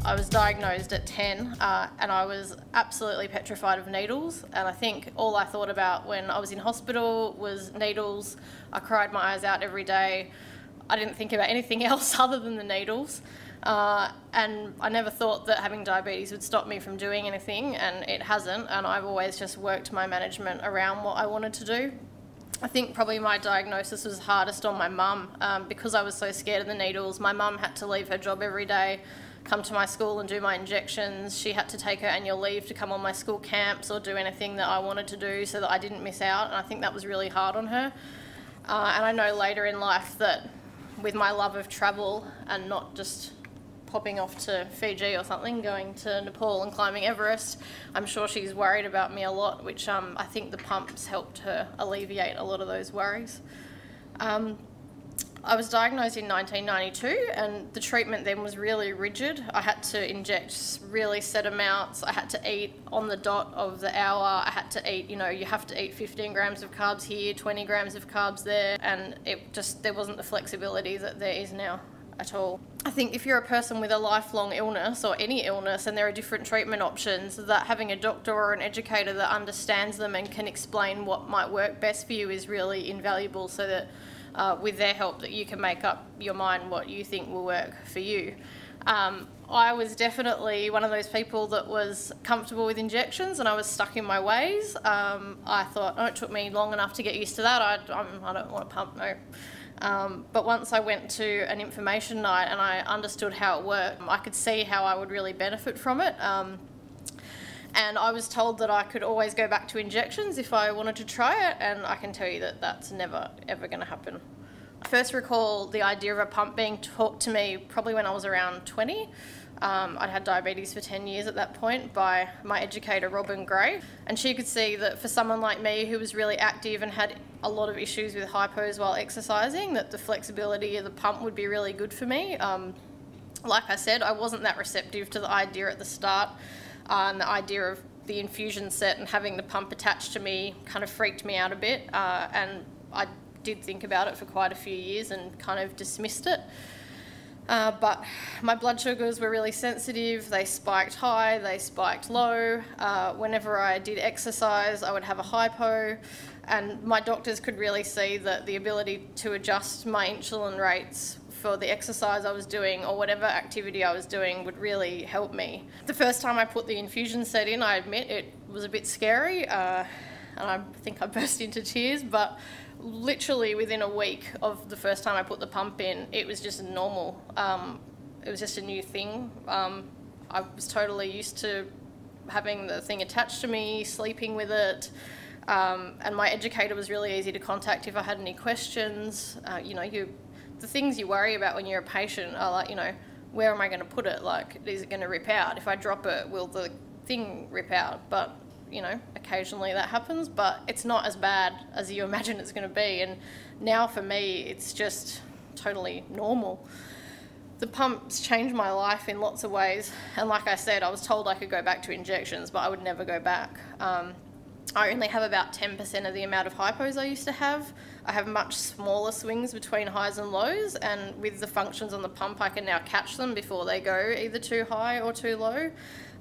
I was diagnosed at 10 and I was absolutely petrified of needles, and I think all I thought about when I was in hospital was needles. I cried my eyes out every day. I didn't think about anything else other than the needles, and I never thought that having diabetes would stop me from doing anything, and it hasn't, and I've always just worked my management around what I wanted to do. I think probably my diagnosis was hardest on my mum because I was so scared of the needles. My mum had to leave her job every day, come to my school and do my injections. She had to take her annual leave to come on my school camps or do anything that I wanted to do so that I didn't miss out, and I think that was really hard on her. And I know later in life that with my love of travel and not just popping off to Fiji or something, going to Nepal and climbing Everest, I'm sure she's worried about me a lot, which I think the pumps helped her alleviate a lot of those worries. I was diagnosed in 1992, and the treatment then was really rigid. I had to inject really set amounts. I had to eat on the dot of the hour. I had to eat, you have to eat 15 grams of carbs here, 20 grams of carbs there, and there wasn't the flexibility that there is now at all. I think if you're a person with a lifelong illness or any illness and there are different treatment options, that having a doctor or an educator that understands them and can explain what might work best for you is really invaluable, so that with their help that you can make up your mind what you think will work for you. I was definitely one of those people that was comfortable with injections, and I was stuck in my ways. I thought, oh, it took me long enough to get used to that. I don't want to pump, no. But once I went to an information night and I understood how it worked, I could see how I would really benefit from it. And I was told that I could always go back to injections if I wanted to try it, and I can tell you that that's never, ever going to happen. I first recall the idea of a pump being taught to me probably when I was around 20. I'd had diabetes for 10 years at that point by my educator, Robin Gray, and she could see that for someone like me who was really active and had a lot of issues with hypos while exercising, that the flexibility of the pump would be really good for me. Like I said, I wasn't that receptive to the idea at the start, and the idea of the infusion set and having the pump attached to me kind of freaked me out a bit, and I did think about it for quite a few years and kind of dismissed it. But my blood sugars were really sensitive. They spiked high, they spiked low. Whenever I did exercise, I would have a hypo, and my doctors could really see that the ability to adjust my insulin rates for the exercise I was doing or whatever activity I was doing would really help me. The first time I put the infusion set in, I admit it was a bit scary, and I think I burst into tears, but literally within a week of the first time I put the pump in, it was just normal. It was just a new thing. I was totally used to having the thing attached to me, sleeping with it, and my educator was really easy to contact if I had any questions. The things you worry about when you're a patient are like, where am I going to put it? Like, is it going to rip out? If I drop it, will the thing rip out? But occasionally that happens, but it's not as bad as you imagine it's going to be. And now for me, it's just totally normal. The pumps changed my life in lots of ways. And like I said, I was told I could go back to injections, but I would never go back. I only have about 10% of the amount of hypos I used to have. I have much smaller swings between highs and lows, and with the functions on the pump, I can now catch them before they go either too high or too low.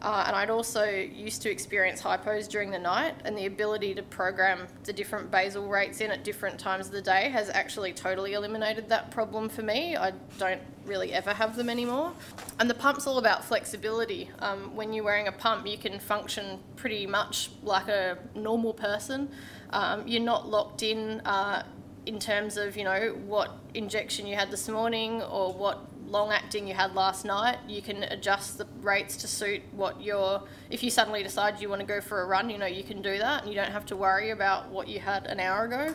And I'd also used to experience hypos during the night, and the ability to program the different basal rates in at different times of the day has actually totally eliminated that problem for me. I don't really ever have them anymore. And the pump's all about flexibility. When you're wearing a pump, you can function pretty much like a normal person. You're not locked in terms of, what injection you had this morning or what long-acting you had last night. You can adjust the rates to suit if you suddenly decide you want to go for a run, you can do that, and you don't have to worry about what you had an hour ago.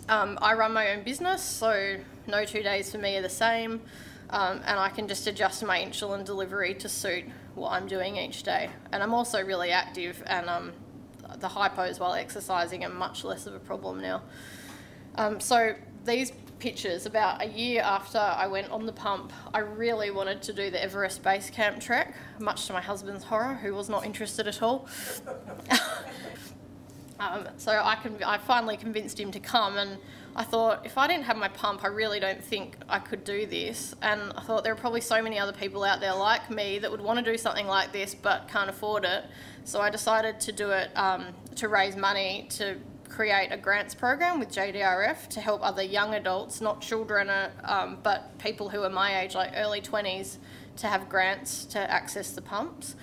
I run my own business, so no 2 days for me are the same, and I can just adjust my insulin delivery to suit what I'm doing each day. And I'm also really active, and the hypos while exercising are much less of a problem now. So these pictures, about a year after I went on the pump, I really wanted to do the Everest base camp trek, much to my husband's horror, who was not interested at all. So I finally convinced him to come, and I thought, if I didn't have my pump, I really don't think I could do this. And I thought there are probably so many other people out there like me that would want to do something like this but can't afford it. So I decided to do it to raise money to create a grants program with JDRF to help other young adults, not children, but people who are my age, like early 20s, to have grants to access the pumps.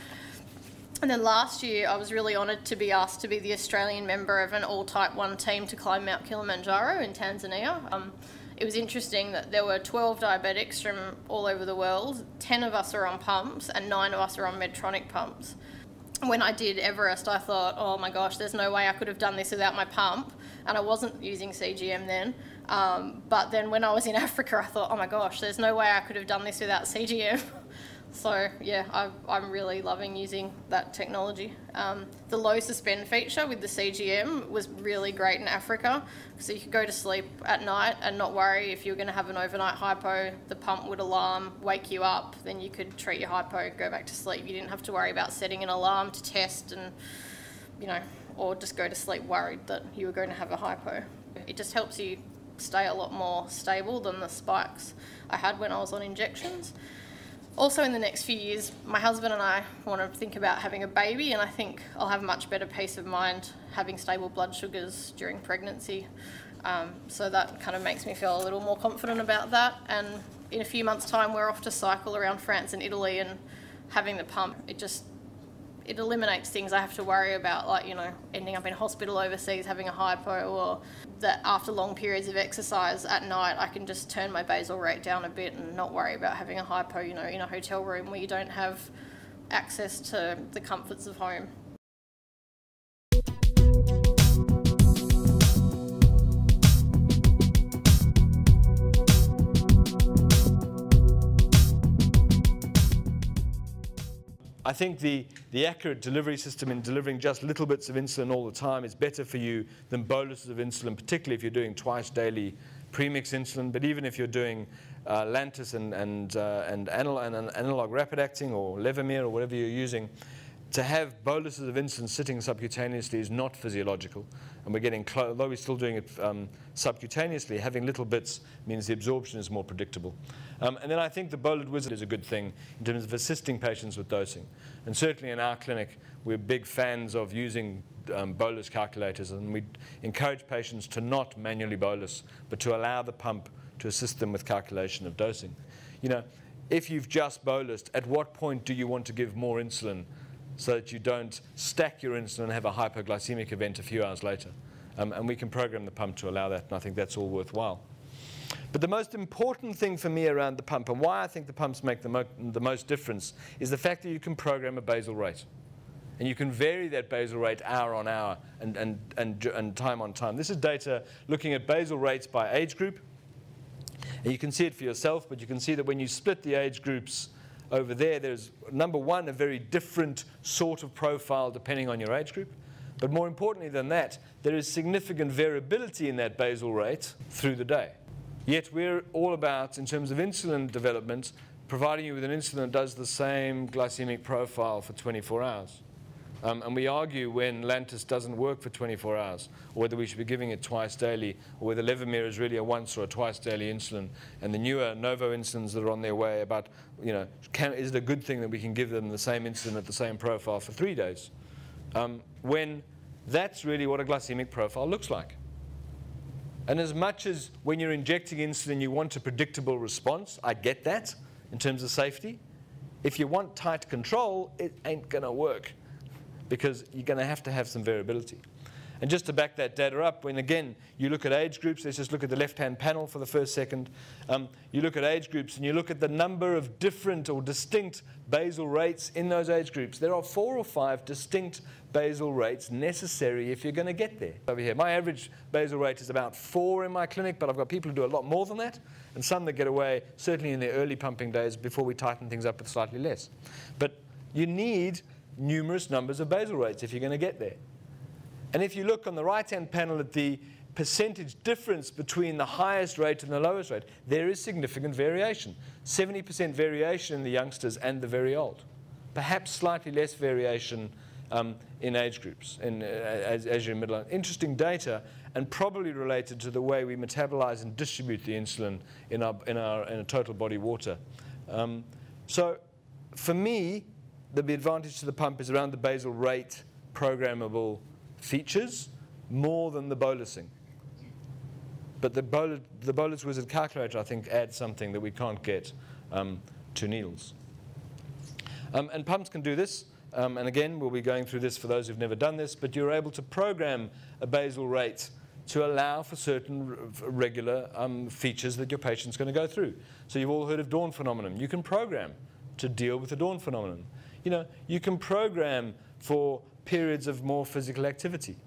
And then last year, I was really honoured to be asked to be the Australian member of an all-type 1 team to climb Mount Kilimanjaro in Tanzania. It was interesting that there were 12 diabetics from all over the world. 10 of us are on pumps and 9 of us are on Medtronic pumps. When I did Everest, I thought, oh my gosh, there's no way I could have done this without my pump. And I wasn't using CGM then. But then when I was in Africa, I thought, oh my gosh, there's no way I could have done this without CGM. So yeah, I'm really loving using that technology. The low suspend feature with the CGM was really great in Africa, so you could go to sleep at night and not worry if you were going to have an overnight hypo. The pump would alarm, wake you up, then you could treat your hypo, go back to sleep. You didn't have to worry about setting an alarm to test and, you know, or just go to sleep worried that you were going to have a hypo. It just helps you stay a lot more stable than the spikes I had when I was on injections. Also, in the next few years, my husband and I want to think about having a baby, and I think I'll have much better peace of mind having stable blood sugars during pregnancy. So that kind of makes me feel a little more confident about that. And in a few months' time, we're off to cycle around France and Italy, and having the pump, it eliminates things I have to worry about, like, you know, ending up in hospital overseas, having a hypo, or that after long periods of exercise at night, I can just turn my basal rate down a bit and not worry about having a hypo, you know, in a hotel room where you don't have access to the comforts of home. I think the accurate delivery system in delivering just little bits of insulin all the time is better for you than boluses of insulin, particularly if you're doing twice daily premix insulin. But even if you're doing Lantus and analog rapid acting or Levemir or whatever you're using, to have boluses of insulin sitting subcutaneously is not physiological. And we're getting close, although we're still doing it subcutaneously, having little bits means the absorption is more predictable. And then I think the bolus wizard is a good thing in terms of assisting patients with dosing. And certainly in our clinic, we're big fans of using bolus calculators, and we encourage patients to not manually bolus, but to allow the pump to assist them with calculation of dosing. You know, if you've just bolused, at what point do you want to give more insulin so that you don't stack your insulin and have a hypoglycemic event a few hours later? And we can program the pump to allow that, and I think that's all worthwhile. But the most important thing for me around the pump, and why I think the pumps make the most difference, is the fact that you can program a basal rate. And you can vary that basal rate hour on hour and time on time. This is data looking at basal rates by age group. And you can see it for yourself, but you can see that when you split the age groups over there, there's, number one, a very different sort of profile depending on your age group. But more importantly than that, there is significant variability in that basal rate through the day. Yet we're all about, in terms of insulin development, providing you with an insulin that does the same glycemic profile for 24 hours. And we argue when Lantus doesn't work for 24 hours, or whether we should be giving it twice daily, or whether Levemir is really a once or a twice daily insulin. And the newer Novo insulins that are on their way about, you know, is it a good thing that we can give them the same insulin at the same profile for 3 days? When that's really what a glycemic profile looks like. And as much as when you're injecting insulin you want a predictable response, I get that in terms of safety. If you want tight control, it ain't going to work, because you're going to have some variability. And just to back that data up, when again you look at age groups, let's just look at the left-hand panel for the first second. You look at age groups and you look at the number of different or distinct basal rates in those age groups. There are 4 or 5 distinct basal rates necessary if you're going to get there. Over here, my average basal rate is about 4 in my clinic, but I've got people who do a lot more than that, and some that get away, certainly in their early pumping days, before we tighten things up with slightly less. But you need numerous numbers of basal rates if you're going to get there. And if you look on the right-hand panel at the percentage difference between the highest rate and the lowest rate, there is significant variation. 70% variation in the youngsters and the very old. Perhaps slightly less variation in age groups, as you're in middle. Interesting data, and probably related to the way we metabolize and distribute the insulin in a total body water. So for me, the advantage to the pump is around the basal rate programmable features more than the bolusing. But the bolus wizard calculator, I think, adds something that we can't get to needles. And pumps can do this. And again, we'll be going through this for those who've never done this, but you're able to program a basal rate to allow for certain regular features that your patient's going to go through. So you've all heard of dawn phenomenon. You can program to deal with the dawn phenomenon. You know, you can program for periods of more physical activity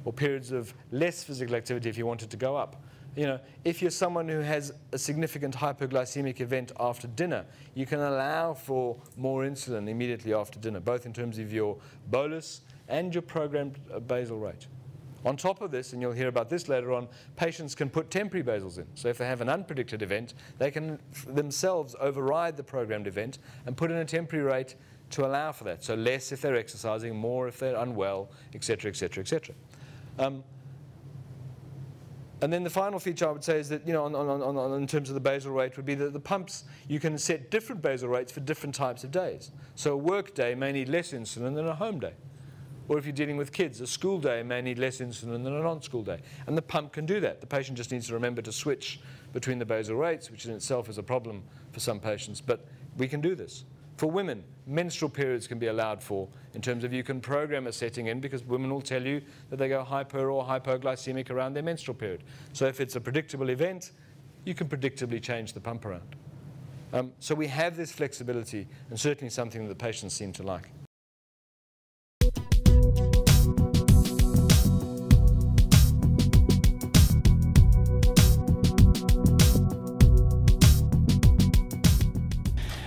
or periods of less physical activity if you want it to go up. You know, if you're someone who has a significant hypoglycemic event after dinner, you can allow for more insulin immediately after dinner, both in terms of your bolus and your programmed basal rate. On top of this, and you'll hear about this later on, patients can put temporary basals in. So if they have an unpredicted event, they can themselves override the programmed event and put in a temporary rate to allow for that. So less if they're exercising, more if they're unwell, et cetera, et cetera, et cetera. And then the final feature I would say is that, you know, in terms of the basal rate would be that the pumps, you can set different basal rates for different types of days. So a work day may need less insulin than a home day. Or if you're dealing with kids, a school day may need less insulin than a non-school day. And the pump can do that. The patient just needs to remember to switch between the basal rates, which in itself is a problem for some patients. But we can do this. For women, menstrual periods can be allowed for in terms of you can program a setting in because women will tell you that they go hyper or hypoglycemic around their menstrual period. So if it's a predictable event, you can predictably change the pump around. So we have this flexibility and certainly something that the patients seem to like.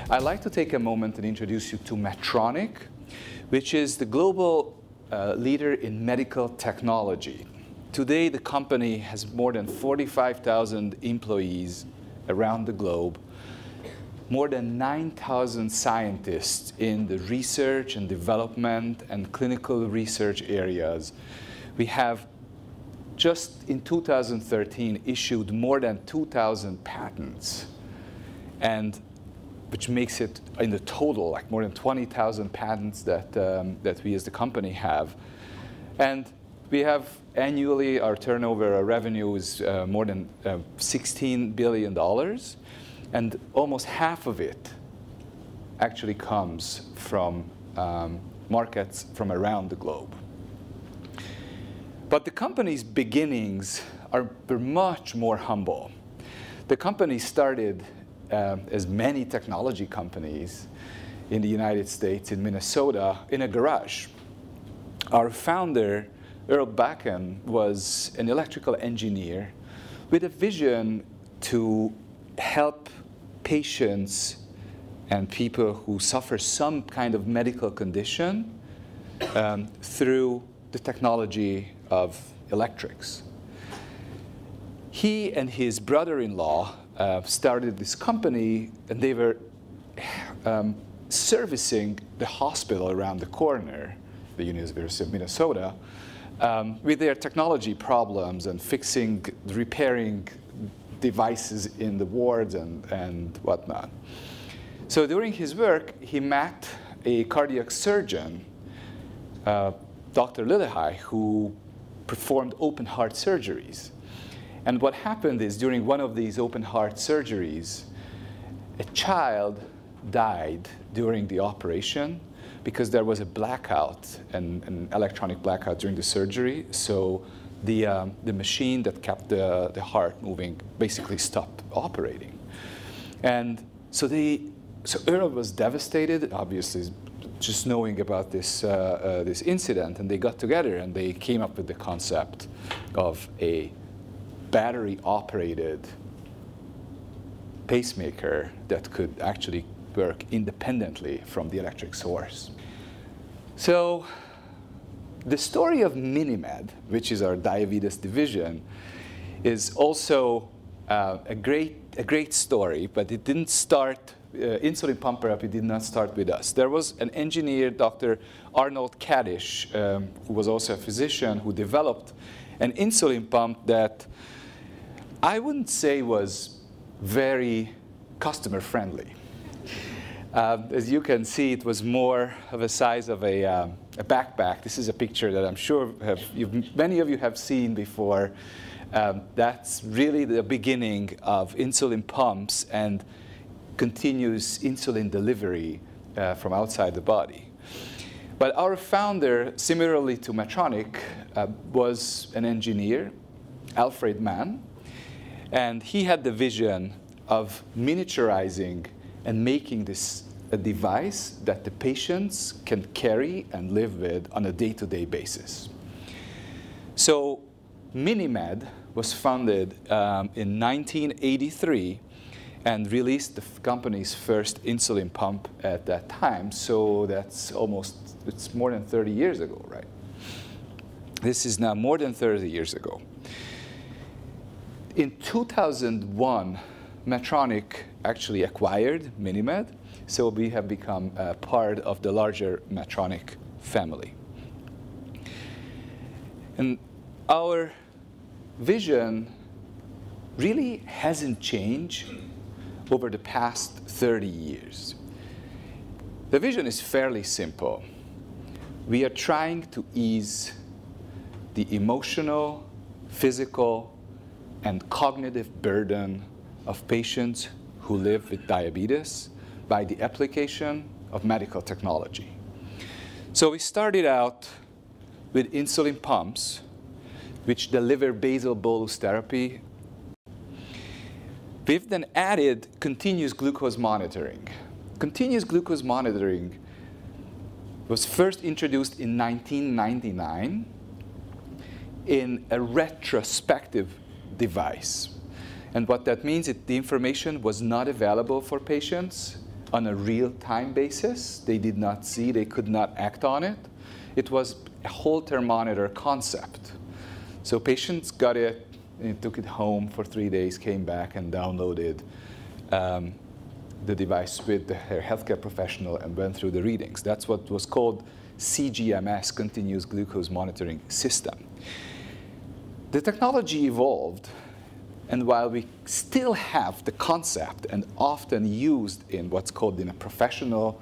I'd like to take a moment and introduce you to Medtronic, which is the global leader in medical technology. Today, the company has more than 45,000 employees around the globe, more than 9,000 scientists in the research and development and clinical research areas. We have just in 2013 issued more than 2,000 patents, and which makes it in the total like more than 20,000 patents that we as the company have. And we have annually, our turnover, our revenue is more than $16 billion. And almost half of it actually comes from markets from around the globe. But the company's beginnings were much more humble. The company started as many technology companies in the United States, in Minnesota, in a garage. Our founder, Earl Bakken, was an electrical engineer with a vision to help patients and people who suffer some kind of medical condition through the technology of electrics. He and his brother-in-law started this company, and they were servicing the hospital around the corner, the University of Minnesota, with their technology problems and repairing devices in the wards and whatnot. So during his work, he met a cardiac surgeon, Dr. Lillehei, who performed open heart surgeries. And what happened is during one of these open heart surgeries, a child died during the operation because there was a blackout, an electronic blackout during the surgery. So the machine that kept the heart moving basically stopped operating. And so Earl was devastated, obviously, just knowing about this incident, and they got together and they came up with the concept of a battery-operated pacemaker that could actually work independently from the electric source. So the story of MiniMed, which is our diabetes division, is also a great story, but it didn't start insulin pump therapy did not start with us. There was an engineer, Dr. Arnold Kadish, who was also a physician, who developed an insulin pump that I wouldn't say was very customer friendly. As you can see, it was more of a size of a backpack. This is a picture that I'm sure many of you have seen before. That's really the beginning of insulin pumps and continuous insulin delivery from outside the body. But our founder, similarly to Medtronic, was an engineer, Alfred Mann, and he had the vision of miniaturizing and making this a device that the patients can carry and live with on a day-to-day basis. So MiniMed was founded in 1983 and released the company's first insulin pump at that time. So that's it's more than 30 years ago, right? This is now more than 30 years ago. In 2001, Medtronic actually acquired MiniMed, so we have become part of the larger Medtronic family. And our vision really hasn't changed over the past 30 years. The vision is fairly simple. We are trying to ease the emotional, physical, and cognitive burden of patients who live with diabetes by the application of medical technology. So we started out with insulin pumps, which deliver basal bolus therapy. We've then added continuous glucose monitoring. Continuous glucose monitoring was first introduced in 1999 in a retrospective device. And what that means is the information was not available for patients on a real-time basis. They did not see, they could not act on it. It was a Holter monitor concept. So patients got it, and took it home for 3 days, came back and downloaded the device with their healthcare professional and went through the readings. That's what was called CGMS, Continuous Glucose Monitoring System. The technology evolved, and while we still have the concept and often used in what's called in a professional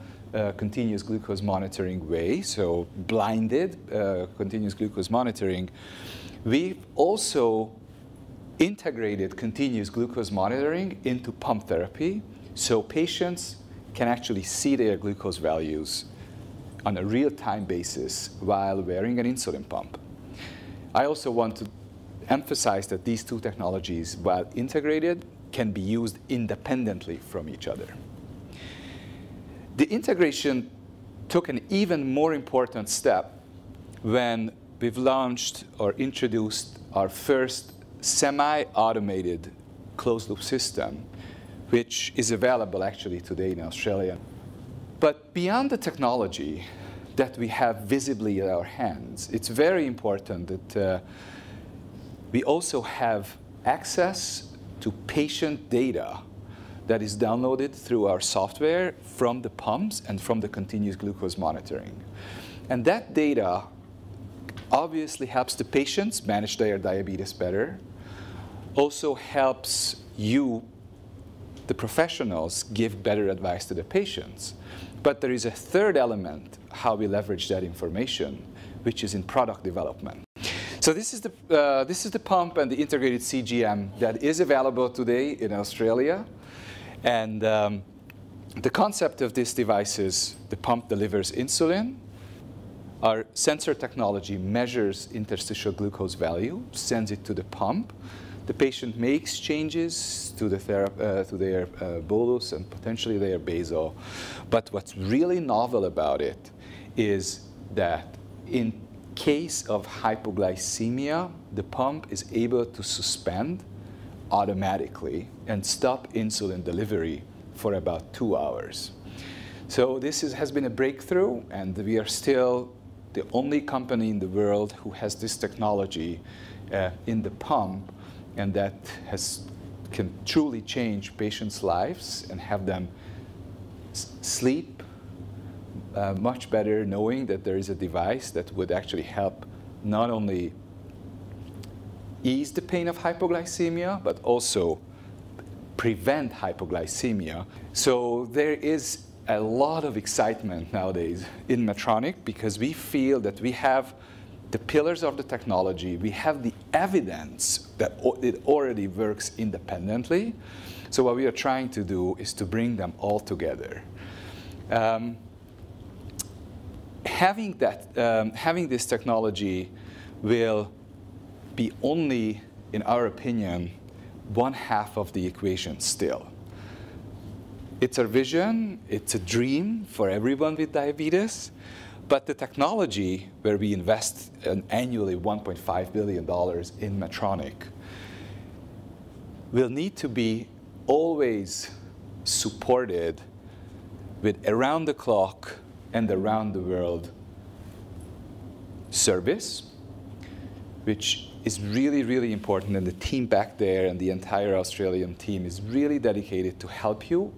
continuous glucose monitoring way, so blinded continuous glucose monitoring, we've also integrated continuous glucose monitoring into pump therapy, so patients can actually see their glucose values on a real-time basis while wearing an insulin pump. I also want to emphasize that these two technologies, while integrated, can be used independently from each other. The integration took an even more important step when we've launched or introduced our first semi-automated closed-loop system, which is available actually today in Australia. But beyond the technology that we have visibly at our hands, it's very important that we also have access to patient data that is downloaded through our software from the pumps and from the continuous glucose monitoring. And that data obviously helps the patients manage their diabetes better, also helps you, the professionals, give better advice to the patients. But there is a third element, how we leverage that information, which is in product development. So this is the pump and the integrated CGM that is available today in Australia. And the concept of this device is the pump delivers insulin. Our sensor technology measures interstitial glucose value, sends it to the pump. The patient makes changes to their bolus and potentially their basal. But what's really novel about it is that in case of hypoglycemia, the pump is able to suspend automatically and stop insulin delivery for about 2 hours. So this has been a breakthrough, and we are still the only company in the world who has this technology in the pump, and that can truly change patients' lives and have them sleep much better knowing that there is a device that would actually help not only ease the pain of hypoglycemia, but also prevent hypoglycemia. So there is a lot of excitement nowadays in Medtronic because we feel that we have the pillars of the technology, we have the evidence that it already works independently. So what we are trying to do is to bring them all together. Having this technology will be only, in our opinion, one half of the equation still. It's our vision, it's a dream for everyone with diabetes, but the technology where we invest annually $1.5 billion in Medtronic will need to be always supported with around-the-clock and around-the-world service, which is really, really important. And the team back there and the entire Australian team is really dedicated to help you.